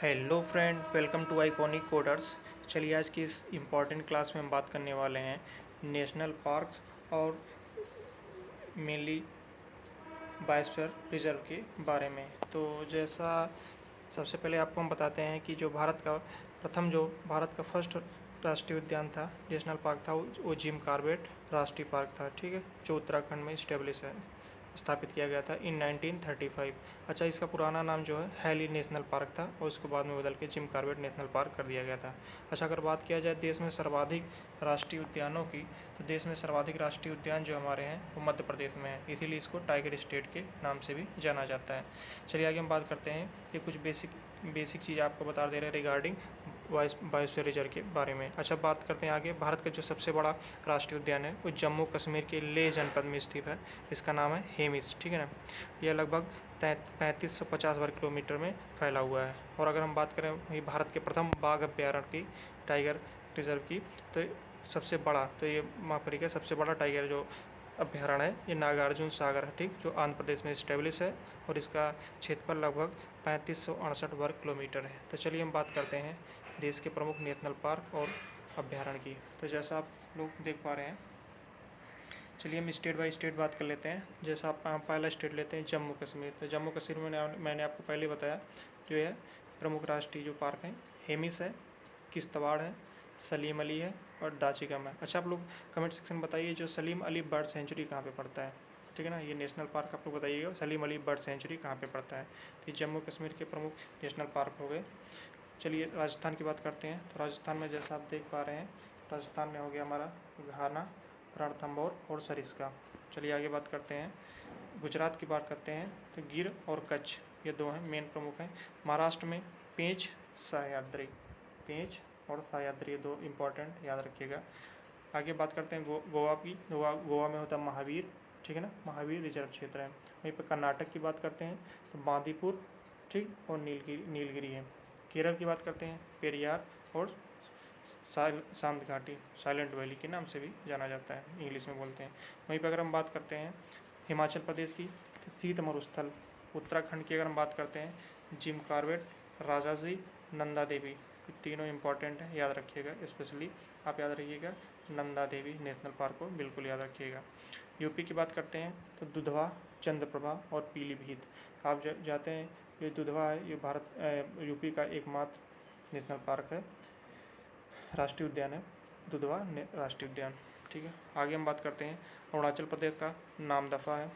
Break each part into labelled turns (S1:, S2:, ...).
S1: Hello friend, welcome to iconic coders. चलिए आज की इस इम्पॉर्टेंट क्लास में हम बात करने वाले हैं नेशनल पार्क्स और मेनली बायोस्फीयर रिजर्व के बारे में। तो जैसा सबसे पहले आपको हम बताते हैं कि जो भारत का फर्स्ट राष्ट्रीय उद्यान था, नेशनल पार्क था, वो जिम कॉर्बेट राष्ट्रीय पार्क था। ठीक है, जो उत्तराखंड में स्थापित किया गया था इन 1935। अच्छा, इसका पुराना नाम जो है हैली नेशनल पार्क था और उसको बाद में बदल के जिम कॉर्बेट नेशनल पार्क कर दिया गया था। अच्छा, अगर बात किया जाए देश में सर्वाधिक राष्ट्रीय उद्यानों की, तो देश में सर्वाधिक राष्ट्रीय उद्यान जो हमारे हैं वो मध्य प्रदेश में है, इसीलिए इसको टाइगर स्टेट के नाम से भी जाना जाता है। चलिए आगे हम बात करते हैं। ये कुछ बेसिक चीज़ आपको बता दे रहे हैं रिगार्डिंग बायोस्फीयर रिजर्व के बारे में। अच्छा, बात करते हैं आगे। भारत का जो सबसे बड़ा राष्ट्रीय उद्यान है वो जम्मू कश्मीर के लेह जनपद में स्थित है। इसका नाम है हेमिस। ठीक है ना, यह लगभग 3550 वर्ग किलोमीटर में फैला हुआ है। और अगर हम बात करें भारत के प्रथम बाघ अभ्यारण्य की, टाइगर रिजर्व की, तो सबसे बड़ा, तो ये माफ करिएगा, सबसे बड़ा टाइगर जो अभ्यारण्य है ये नागार्जुन सागर है। ठीक, जो आंध्र प्रदेश में स्टेब्लिश है और इसका क्षेत्रफल लगभग 3568 वर्ग किलोमीटर है। तो चलिए हम बात करते हैं देश के प्रमुख नेशनल पार्क और अभ्यारण्य की। तो जैसा आप लोग देख पा रहे हैं, चलिए हम स्टेट बाय स्टेट बात कर लेते हैं। जैसा आप पहला स्टेट लेते हैं जम्मू कश्मीर। तो जम्मू कश्मीर में मैंने आपको पहले बताया जो है प्रमुख राष्ट्रीय जो पार्क हैं, हेमिस है, किश्तवाड़ है, सलीम अली है और दाचिगम है। अच्छा, आप लोग कमेंट सेक्शन में बताइए जो सलीम अली बर्ड सेंचुरी कहाँ पे पड़ता है। ठीक है ना, ये नेशनल पार्क आप लोग बताइएगा, सलीम अली बर्ड सेंचुरी कहाँ पे पड़ता है। तो ये जम्मू कश्मीर के प्रमुख नेशनल पार्क हो गए। चलिए राजस्थान की बात करते हैं। तो राजस्थान में जैसा आप देख पा रहे हैं, राजस्थान में हो गया हमारा घाना, रणथंभौर और सरिस्का। चलिए आगे बात करते हैं। गुजरात की बात करते हैं तो गिर और कच्छ, ये दो हैं मेन प्रमुख हैं। महाराष्ट्र में पेंच, सह्याद्री, पेंच और सह्याद्री, ये दो इम्पॉर्टेंट याद रखिएगा। आगे बात करते हैं गोवा की। गोवा में होता है महावीर। ठीक है ना, महावीर रिजर्व क्षेत्र है। वहीं पर कर्नाटक की बात करते हैं तो बांदीपुर, ठीक, और नीलगिरी है। केरल की बात करते हैं पेरियार और शांत घाटी, साइलेंट वैली के नाम से भी जाना जाता है, इंग्लिश में बोलते हैं। वहीं पर अगर हम बात करते हैं हिमाचल प्रदेश की, शीत मरुस्थल। उत्तराखंड की अगर हम बात करते हैं जिम कॉर्बेट, राजाजी, नंदा देवी, तीनों इंपॉर्टेंट है, याद रखिएगा। स्पेशली आप याद रखिएगा नंदा देवी नेशनल पार्क को बिल्कुल याद रखिएगा। यूपी की बात करते हैं तो दुधवा, चंद्रप्रभा और पीलीभीत। आप जाते हैं, ये दुधवा है, ये यूपी का एकमात्र नेशनल पार्क है, राष्ट्रीय उद्यान है, दुधवा राष्ट्रीय उद्यान। ठीक है, आगे हम बात करते हैं अरुणाचल प्रदेश का नामदफा है।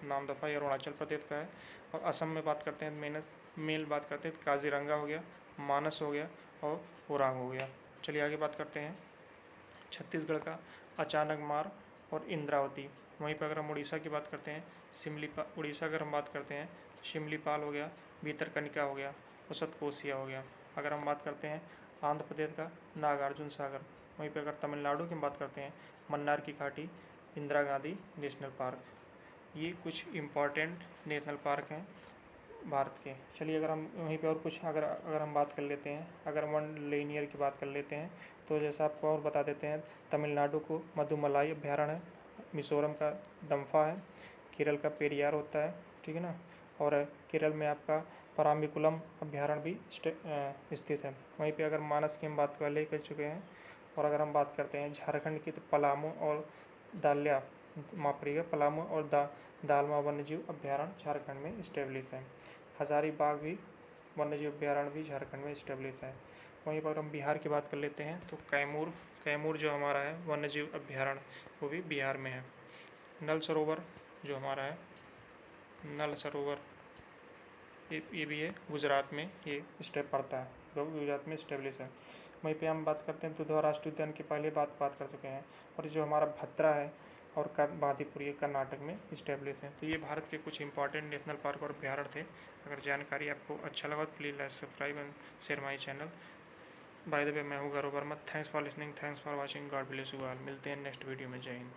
S1: नामदफा ये अरुणाचल प्रदेश का है। और असम में बात करते हैं मेल बात करते हैं तो काजीरंगा हो गया, मानस हो गया और ओरांग हो गया। चलिए आगे बात करते हैं छत्तीसगढ़ का अचानकमार और इंद्रावती। वहीं पर अगर हम उड़ीसा की बात करते हैं उड़ीसा अगर हम बात करते हैं तो शिमलीपाल हो गया, भीतरकनिका हो गया और सतकोसिया हो गया। अगर हम बात करते हैं आंध्र प्रदेश का नागार्जुन सागर। वहीं पर अगर तमिलनाडु की बात करते हैं मन्नार की घाटी, इंदिरा गांधी नेशनल पार्क। ये कुछ इम्पॉर्टेंट नेशनल पार्क हैं भारत के। चलिए अगर हम वहीं पे और कुछ अगर हम बात कर लेते हैं, अगर वन लेनियर की बात कर लेते हैं तो जैसा आपको और बता देते हैं, तमिलनाडु को मधुमलाई अभ्यारण्य है, मिजोरम का डम्फा है, केरल का पेरियार होता है। ठीक है ना, और केरल में आपका पराम्बिकुलम अभ्यारण्य भी स्थित है। वहीं पे अगर मानस की हम बात पहले कर चुके हैं। और अगर हम बात करते हैं झारखंड की तो पलामू और दाल्या, माफ करिएगा, पलामू और दालमा वन्यजीव अभ्यारण्य झारखंड में स्टेब्लिश है। हजारीबाग भी वन्यजीव अभ्यारण्य भी झारखंड में स्टेब्लिश है। वहीं पर हम बिहार की बात कर लेते हैं तो कैमूर जो हमारा है वन्यजीव अभ्यारण्य, वो भी बिहार में है। नल सरोवर जो हमारा है, नल सरोवर ये भी है गुजरात में, ये स्टेप पड़ता है, जो गुजरात में स्टेब्लिश है। वहीं पे हम बात करते हैं दुधवा राष्ट्रीय उद्यान की पहले बात कर चुके हैं। और जो हमारा भद्रा है और बांदीपुर, ये कर्नाटक में स्टेब्लिश है। तो ये भारत के कुछ इंपॉर्टेंट नेशनल पार्क और अभ्यारण्य थे। अगर जानकारी आपको अच्छा लगा तो please like, subscribe and share my channel. By the way, मैं हूँ Gaurav Verma. Thanks for listening, thanks for watching, God bless you all. मिलते हैं नेक्स्ट वीडियो में। जय हिंद।